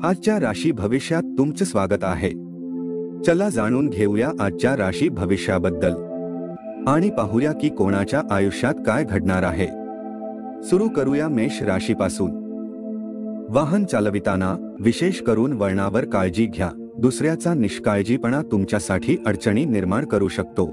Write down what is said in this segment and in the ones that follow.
आजच्या राशी भविष्यात तुमचं स्वागत आहे। चला जाणून घेऊया आजच्या राशी भविष्याबद्दल आणि पाहूया की कोणाच्या आयुष्यात काय घडणार आहे। सुरू करूया मेष राशीपासून। वाहन चालविताना विशेष करून वळणावर काळजी घ्या। दुसऱ्याचा निष्काळजीपणा तुमच्यासाठी अडचणी निर्माण करू शकतो।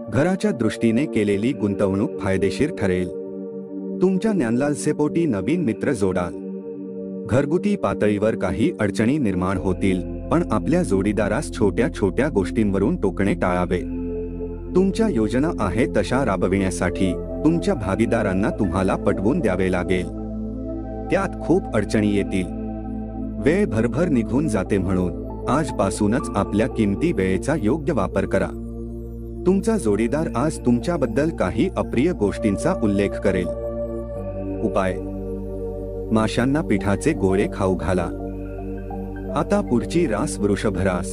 घराच्या दृष्टीने केलेली गुंतवणूक फायदेशीर ठरेल। तुमच्या ज्ञानलालसेपोटी नवीन मित्र जोडाल। घरगुती पातळीवर काही अडचणी निर्माण होतील, पण आपल्या जोडीदारास छोट्या छोट्या गोष्टींवरून टोकणे टाळावे। तुमच्या योजना आहे तशा राबविण्यासाठी तुमच्या भागीदारांना तुम्हाला पटवून द्यावे लागेल। त्यात खूप अडचणी येतील। वेळ भरभर निघून जाते, म्हणून आजपासूनच आपल्या किमती वेळेचा योग्य वापर करा। तुमचा जोडीदार आज तुमच्याबद्दल काही अप्रिय गोष्टींचा उल्लेख करेल। उपाय: माशांना पिठाचे गोळे खाऊ घाला। आता पुढची रास वृषभ रास।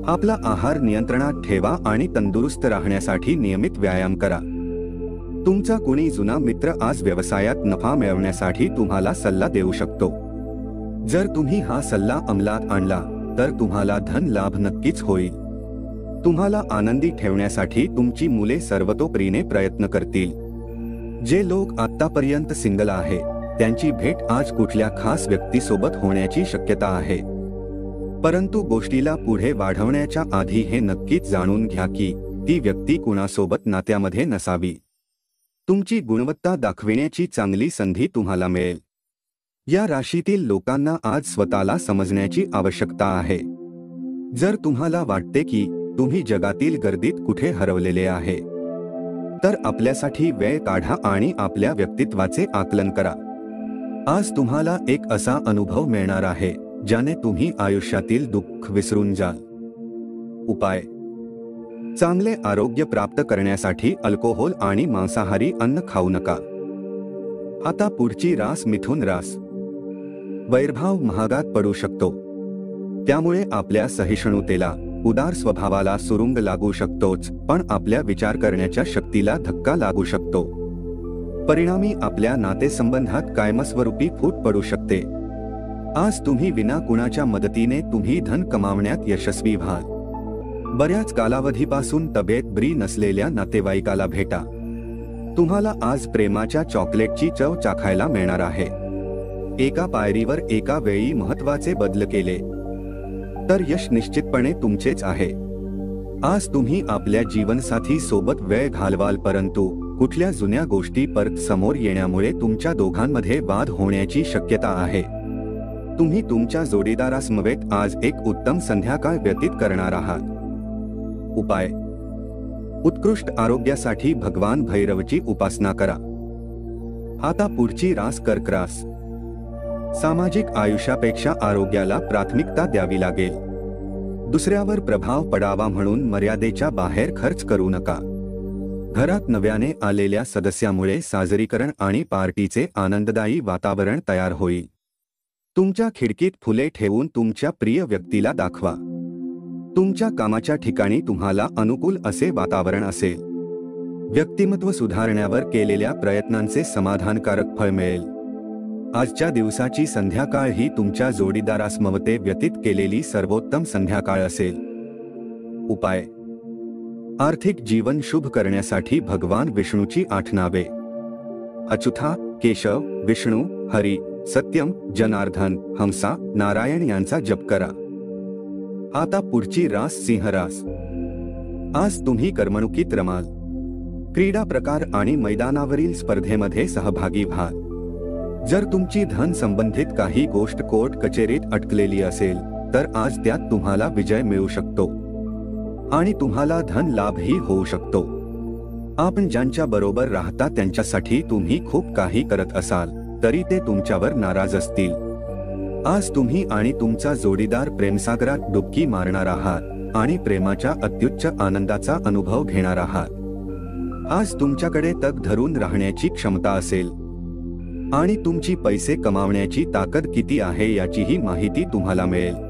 आपला आहार नियंत्रणात ठेवा आणि तंदुरुस्त राहण्यासाठी नियमित व्यायाम करा। तुमचा कुणी जुना मित्र आज व्यवसायात नफा मिळवण्यासाठी तुम्हाला सल्ला देऊ शकतो। जर तुम्ही हा सल्ला अंमलात आणला तर तुम्हाला धन लाभ नक्कीच होईल। तुम्हाला आनंदी ठेवण्यासाठी तुमची मुले सर्वतोपरीने प्रयत्न करतील। जे लोक आतापर्यंत सिंगल आहे त्यांची भेट आज कुठल्या खास व्यक्तीसोबत होण्याची शक्यता आहे, परंतु गोष्टीला पुढे वाढवण्याच्या आधी हे नक्कीच जाणून घ्या की ती व्यक्ती कुणासोबत नात्यामध्ये नसावी। तुमची गुणवत्ता दाखविण्याची चांगली संधी तुम्हाला मिळेल। या राशीतील लोकांना आज स्वतःला समजण्याची आवश्यकता आहे। जर तुम्हाला वाटते की तुम्ही जगातील गर्दीत कुठे हरवलेले आहे, तर आपल्यासाठी वेळ काढा आणि आपल्या व्यक्तित्वाचे आकलन करा। आज तुम्हाला एक असा अनुभव मिळणार आहे ज्याने तुम्ही आयुष्यातील दुःख विसरून जाल। उपाय: चांगले आरोग्य प्राप्त करण्यासाठी अल्कोहोल आणि मांसाहारी अन्न खाऊ नका। आता पुढची रास मिथुन रास। वैरभाव महागात पडू शकतो, त्यामुळे आपल्या सहिष्णुतेला, उदार स्वभावाला सुरुंग लागू शकतोच, पण आपल्या विचार करण्याच्या शक्तीला धक्का लागू शकतो। परिणामी आपल्या नातेसंबंधात कायमस्वरूपी फूट पडू शकते। आज तुम्ही विना कुणाच्या मदतीने तुम्ही धन कमावण्यात यशस्वी व्हाल। बऱ्याच कालावधीपासून तब्येत बरी नसलेल्या नातेवाईकाला भेटा। तुम्हाला आज प्रेमाच्या चॉकलेटची चव चाखायला मिळणार आहे। एका पायरीवर एका वेळी महत्त्वाचे बदल केले तर यश निश्चितपणे तुमचेच आहे। आज तुम्ही आपल्या जीवनसाथी सोबत वेळ घालवाल, परंतु कुठल्या जुन्या गोष्टी परत समोर येण्यामुळे तुमच्या दोघांमध्ये वाद होण्याची शक्यता आहे। तुम्ही तुमच्या जोडीदारासमवेत आज एक उत्तम संध्याकाळ व्यतीत करणार आहात। उपाय: उत्कृष्ट आरोग्यासाठी भगवान भैरवची उपासना करा। आता पुढची रास कर्क रास। सामाजिक आयुष्यापेक्षा आरोग्याला प्राथमिकता द्यावी लागेल। दुसऱ्यावर प्रभाव पडावा म्हणून मर्यादेच्या बाहेर खर्च करू नका। घरात नव्याने आलेल्या सदस्यामुळे साजरीकरण आणि पार्टीचे आनंददायी वातावरण तयार होईल। तुमच्या खिडकीत फुले ठेवून तुमच्या प्रिय व्यक्तीला दाखवा। तुमच्या कामाच्या ठिकाणी तुम्हाला अनुकूल असे वातावरण असेल। व्यक्तिमत्व सुधारण्यावर केलेल्या प्रयत्नांचे समाधानकारक फळ मिळेल। आजच्या दिवसाची संध्याकाळ ही तुमच्या जोडीदारासमवेत व्यतीत केलेली सर्वोत्तम संध्याकाळ असेल। उपाय: आर्थिक जीवन शुभ करण्यासाठी भगवान विष्णूची 8 नावे अच्युता, केशव, विष्णू, हरी, सत्यम, जनार्दन, हंसा, नारायण यांचा जप करा। आता पुढची रास सिंह रास। आज तुम्ही करमणुकीत रमाल। क्रीडा प्रकार आणि मैदानावरील स्पर्धेमध्ये सहभागी व्हाल। जर तुमची धन संबंधित काही गोष्ट कोर्ट कचेरीत अटकलेली असेल तर आज त्यात तुम्हाला विजय मिळू शकतो आणि तुम्हाला धन लाभही होऊ शकतो। आपण ज्यांच्या बरोबर राहता त्यांच्यासाठी तुम्ही खूप काही करत असाल तरी ते तुमच्यावर नाराज असतील। आज तुम्ही आणि तुमचा जोडीदार प्रेमसागरात डुबकी मारणार आहात आणि प्रेमाच्या अत्युच्च आनंदाचा अनुभव घेणार आहात। आज तुमच्याकडे तग धरून राहण्याची क्षमता असेल आणि तुमची पैसे कमावण्याची ताकद किती आहे याचीही माहिती तुम्हाला मिळेल।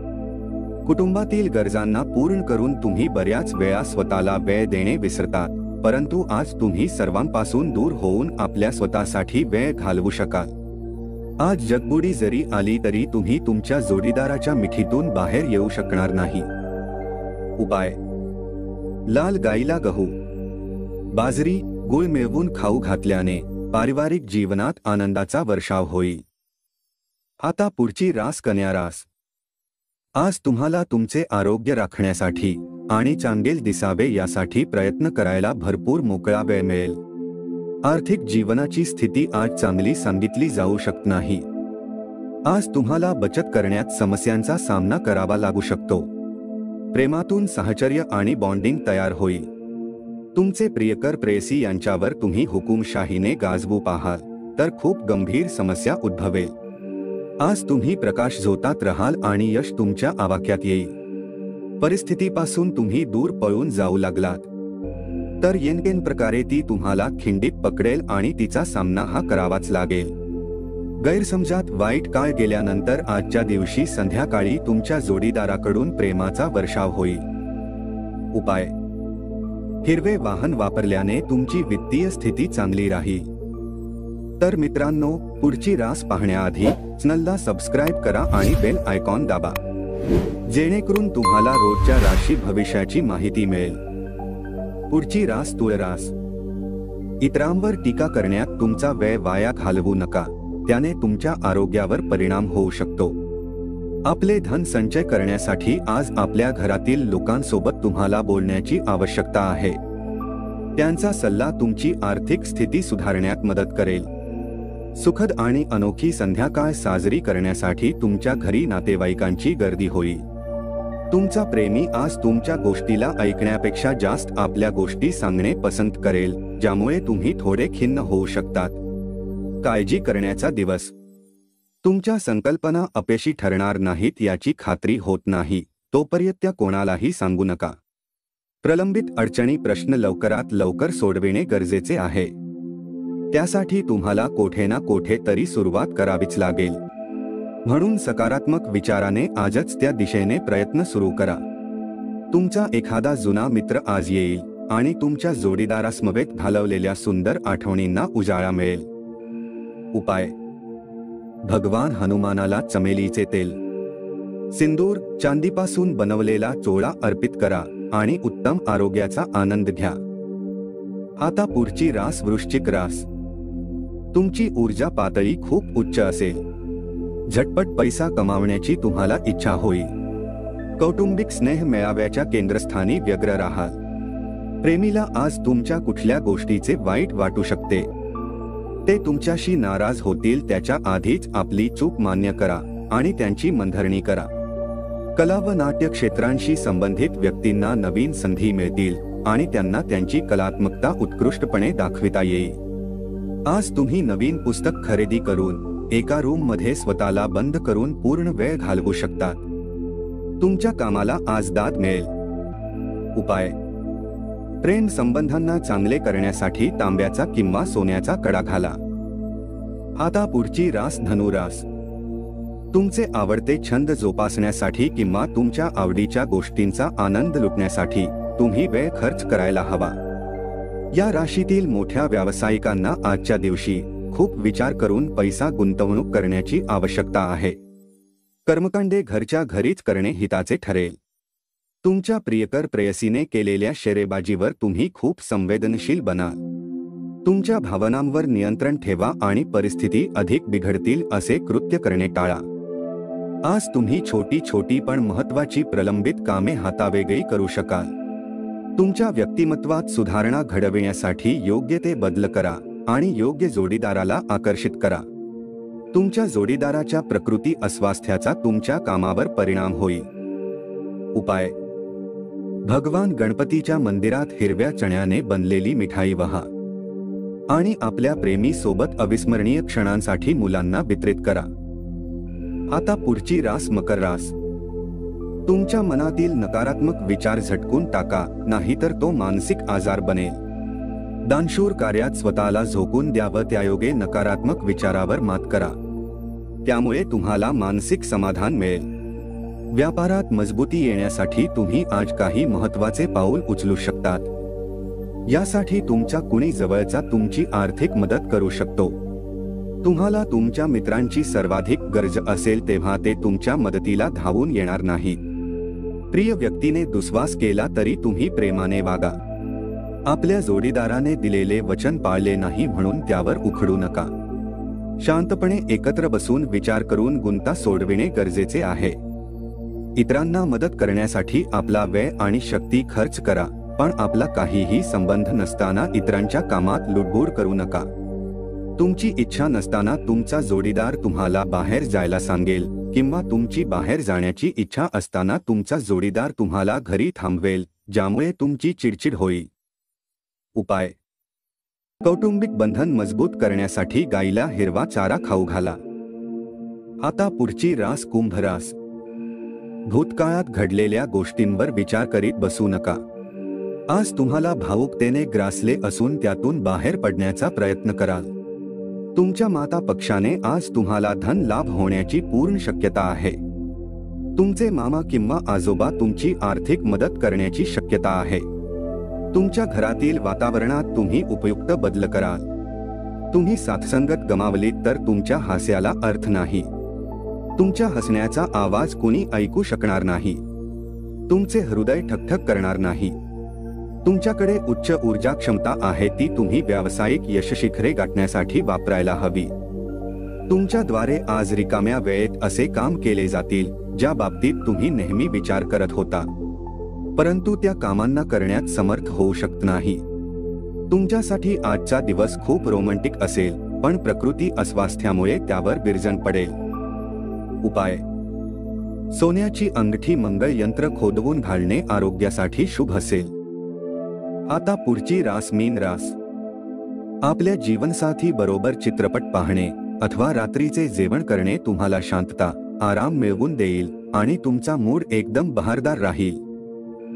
कुटुंबातील गरजांना पूर्ण करून तुम्ही बऱ्याच वेळा स्वतःला वेळ देणे विसरतात, परंतु आज तुम्ही सर्वांपासून दूर होऊन आपल्या स्वतःसाठी वेळ घालवू शकाल। आज जगबुडी जरी आली तरी तुम्ही तुमच्या जोडीदाराच्या मिठीतून बाहेर येऊ शकणार नाही. उपाय: लाल गाईला गहू, बाजरी, गुळ मिळवून खाऊ घातल्याने पारिवारिक जीवनात आनंदाचा वर्षाव होईल. आता पुढची रास कन्या रास. आज तुम्हाला तुमचे आरोग्य राखण्यासाठी आणि चांगले दिसावे यासाठी प्रयत्न करायला भरपूर मोकळा वेळ मिळेल. आर्थिक जीवनाची स्थिती आज चांगली सांगितली जाऊ शकत नाही. आज तुम्हाला बचत करण्यात समस्यांचा सामना करावा लागू शकतो. प्रेमातून साहचर्य आणि बॉन्डिंग तयार होईल. तुमचे प्रियकर प्रेयसी यांच्यावर तुम्ही हुकूमशाहीने गाजवू पाहाल तर खूप गंभीर समस्या उद्भवेल. आज तुम्ही प्रकाश झोतात राहाल आणि यश तुमच्या आवाक्यात येईल. परिस्थितीपासून तुम्ही दूर पळून जाऊ लागलात तर येनकेन प्रकारे ती तुम्हाला खिंडीत पकडेल आणि तिचा सामना हा करावाच लागेल. गैरसमजात वाईट काळ गेल्यानंतर आजच्या दिवशी संध्याकाळी तुमच्या जोडीदाराकडून प्रेमाचा वर्षाव होईल. उपाय: हिरवे वाहन वापरल्याने तुमची वित्तीय स्थिती चांगली राहील. तर मित्रांनो, पुढची रास पाहण्याआधी चॅनलला सबस्क्राइब करा आणि बेल आयकॉन दाबा, जेणेकरून तुम्हाला रोजच्या राशी भविष्याची माहिती मिळेल. पुढची रास तुळ रास. इतरांवर टीका करण्यात तुमचा वेळ वाया घालवू नका, त्याने तुमच्या आरोग्यावर परिणाम होऊ शकतो. आपले धन संचय करण्यासाठी आज आपल्या घरातील लोकांसोबत तुम्हाला बोलण्याची आवश्यकता आहे. त्यांचा सल्ला तुमची आर्थिक स्थिती सुधारण्यात मदत करेल. सुखद आणि अनोखी संध्याकाळ साजरी करण्यासाठी तुमच्या घरी नातेवाईकांची गर्दी होईल. तुमचा प्रेमी आज तुमच्या गोष्टीला ऐकण्यापेक्षा जास्त आपल्या गोष्टी सांगणे पसंत करेल, ज्यामुळे तुम्ही थोडे खिन्न होऊ शकतात. काळजी करण्याचा दिवस. तुमच्या संकल्पना अपयशी ठरणार नाहीत याची खात्री होत नाही तोपर्यंत त्या कोणालाही सांगू नका. प्रलंबित अडचणी प्रश्न लवकरात लवकर सोडविणे गरजेचे आहे. त्यासाठी तुम्हाला कोठे ना कोठे तरी सुरुवात करावीच लागेल. म्हणून सकारात्मक विचाराने आजच त्या दिशेने प्रयत्न सुरू करा. तुमचा एखादा जुना मित्र आज येईल आणि तुमच्या जोडीदारासमवेत घालवलेल्या सुंदर आठवणींना उजाळा मिळेल. उपाय: भगवान हनुमानाला चमेलीचे तेल, सिंदूर, चांदीपासून बनवलेला चोळा अर्पित करा आणि उत्तम आरोग्याचा आनंद घ्या. आता पुढची रास वृश्चिक रास. तुमची ऊर्जा पातळी खूप उच्च असेल. झटपट पैसा कमावण्याची तुम्हाला इच्छा होईल. कौटुंबिक स्नेह मेळाव्याच्या केंद्रस्थानी व्यग्र राहाल. प्रेमीला आज तुमच्या कुठल्या गोष्टीचे वाईट वाटू शकते. ते तुमच्याशी नाराज होतील त्याच्या आधीच आपली चूक मान्य करा आणि त्यांची मनधरणी करा. कला व नाट्य क्षेत्रांशी संबंधित व्यक्तींना नवीन संधी मिळतील आणि त्यांना त्यांची कलात्मकता उत्कृष्टपणे दाखविता येईल. आज तुम्ही नवीन पुस्तक खरेदी करून एका रूम मध्ये स्वतःला बंद करून पूर्ण वेळ घालवू शकतात. तुमच्या कामाला आज दाद मिळेल. उपाय: प्रेम संबंधांना चांगले करण्यासाठी तांब्याचा किंवा सोन्याचा कडा घाला. आता पुढची रास धनुरास. तुमचे आवडते छंद जोपासण्यासाठी किंवा तुमच्या आवडीच्या गोष्टींचा आनंद लुटण्यासाठी तुम्ही वेळ खर्च करायला हवा. या राशीतील मोठ्या व्यावसायिकांना आजच्या दिवशी खूप विचार करून पैसा गुंतवणूक करण्याची आवश्यकता आहे. कर्मकांडे घरच्या घरीच करणे हिताचे ठरेल. तुमच्या प्रियकर प्रेयसीने केलेल्या शेरेबाजीवर तुम्ही खूप संवेदनशील बनाल. तुमच्या भावनांवर नियंत्रण ठेवा आणि परिस्थिती अधिक बिघडतील असे कृत्य करणे टाळा. आज तुम्ही छोटी छोटी पण महत्त्वाची प्रलंबित कामे हातावेगळी करू शकाल. तुमच्या व्यक्तिमत्वात सुधारणा घडविण्यासाठी योग्य ते बदल करा आणि योग्य जोडीदाराला आकर्षित करा. तुमच्या जोडीदाराच्या प्रकृती अस्वास्थ्याचा तुमच्या कामावर परिणाम होईल. उपाय: भगवान गणपतीच्या मंदिरात हिरव्या चण्याने बनलेली मिठाई वहा आणि आपल्या प्रेमी सोबत अविस्मरणीय क्षणांसाठी मुलांना वितरित करा. आता पुढची रास मकर रास. तुमच्या मनातील नकारात्मक विचार झटकून टाका, नाहीतर तो मानसिक आजार बनेल. दानशूर कार्यात स्वतःला झोकून द्यावं, त्यायोगे नकारात्मक विचारावर मात करा. त्यामुळे तुम्हाला मानसिक समाधान मिळेल. व्यापारात मजबूती येण्यासाठी तुम्ही आज काही महत्त्वाचे पाऊल उचलू शकतात. यासाठी तुमचा कुणी जवळचा तुमची आर्थिक मदत करू शकतो. तुम्हाला तुमच्या मित्रांची सर्वाधिक गरज असेल तेव्हा ते तुमच्या मदतीला धावून येणार नाहीत. प्रिय व्यक्तीने दुस्वास केला तरी तुम्ही प्रेमाने वागा. आपल्या जोडीदाराने दिलेले वचन पाळले नाही म्हणून त्यावर उखडू नका. शांतपणे एकत्र बसून विचार करून गुंता सोडविणे गरजेचे आहे. इतरांना मदत करण्यासाठी आपला वेळ आणि शक्ती खर्च करा, पण आपला काहीही संबंध नसताना इतरांच्या कामात लुडबुड करू नका. तुमची इच्छा नसताना तुमचा जोडीदार तुम्हाला बाहेर जायला सांगेल किंवा तुमची बाहेर जाण्याची इच्छा असताना तुमचा जोडीदार तुम्हाला घरी थांबवेल, ज्यामुळे तुमची चिडचिड होईल. उपाय: कौटुंबिक बंधन मजबूत करण्यासाठी गाईला हिरवा चारा खाऊ घाला. आता पुढची रास कुंभ रास. भूतकाळात घडलेल्या गोष्टींवर विचार करीत बसू नका. आज तुम्हाला भावुकतेने ग्रासले असून त्यातून बाहेर पडण्याचा प्रयत्न कराल. तुमच्या माता पक्षाने आज तुम्हाला धन लाभ होण्याची पूर्ण शक्यता आहे. तुमचे मामा किंवा आजोबा तुमची आर्थिक मदत करण्याची शक्यता आहे. तुमच्या घरातील वातावरणात तुम्ही उपयुक्त बदल कराल. तुम्ही साथसंगत गमावलीत तर तुमच्या हास्याला अर्थ नाही. तुमच्या हसण्याचा आवाज कोणी ऐकू शकणार नाही. तुमचे हृदय ठकठक करणार नाही. तुमच्याकडे उच्च ऊर्जा क्षमता आहे, ती तुम्ही व्यावसायिक यशशिखरे गाठण्यासाठी वापरायला हवी. तुमच्याद्वारे आज रिकाम्या वेळेत असे काम केले जातील ज्या बाबतीत तुम्ही नेहमी विचार करत होता, परंतु त्या कामांना करण्यात समर्थ होऊ शकत नाही. तुमच्यासाठी आजचा दिवस खूप रोमॅन्टिक असेल, पण प्रकृती अस्वास्थ्यामुळे त्यावर विरजण पडेल. उपाय: सोन्याची अंगठी मंगळ यंत्र खोदवून घालणे आरोग्यासाठी शुभ असेल. आता पुढची रास मीन रास. आपल्या जीवनसाथी बरोबर चित्रपट पाहणे अथवा रात्रीचे जेवण करणे तुम्हाला शांतता, आराम मिळवून देईल आणि तुमचा मूड एकदम बहारदार राहील.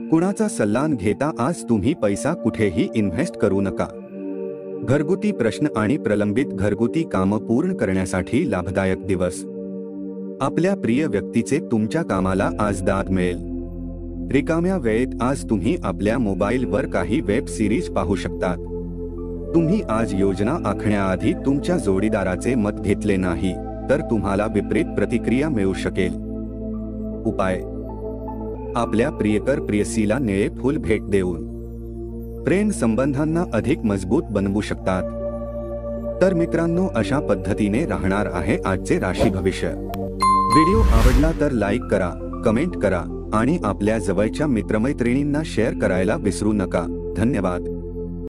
कुणाचा सल्ला न घेता आज तुम्ही पैसा कुठेही इन्व्हेस्ट करू नका. घरगुती प्रश्न आणि प्रलंबित घरगुती कामं पूर्ण करण्यासाठी लाभदायक दिवस. आपल्या प्रिय व्यक्तीचे तुमच्या कामाला आज दाद मिळेल. रिकाम्या वेळेत आज तुम्ही आपल्या मोबाईलवर काही वेब सिरीज पाहू शकतात. तुम्ही आज योजना आखण्याआधी तुमच्या जोडीदाराचे मत घेतले नाही तर तुम्हाला विपरीत प्रतिक्रिया मिळू शकेल. उपाय: आपल्या प्रियकर प्रियसीला निळे फूल भेट देऊन प्रेम संबंधांना अधिक मजबूत बनवू शकतात. तर मित्रांनो, अशा पद्धतीने राहणार आहे आजचे राशी भविष्य. व्हिडिओ आवडला तर लाईक करा, कमेंट करा आणि आपल्या जवळच्या मित्रमैत्रिणींना शेअर करायला विसरू नका. धन्यवाद.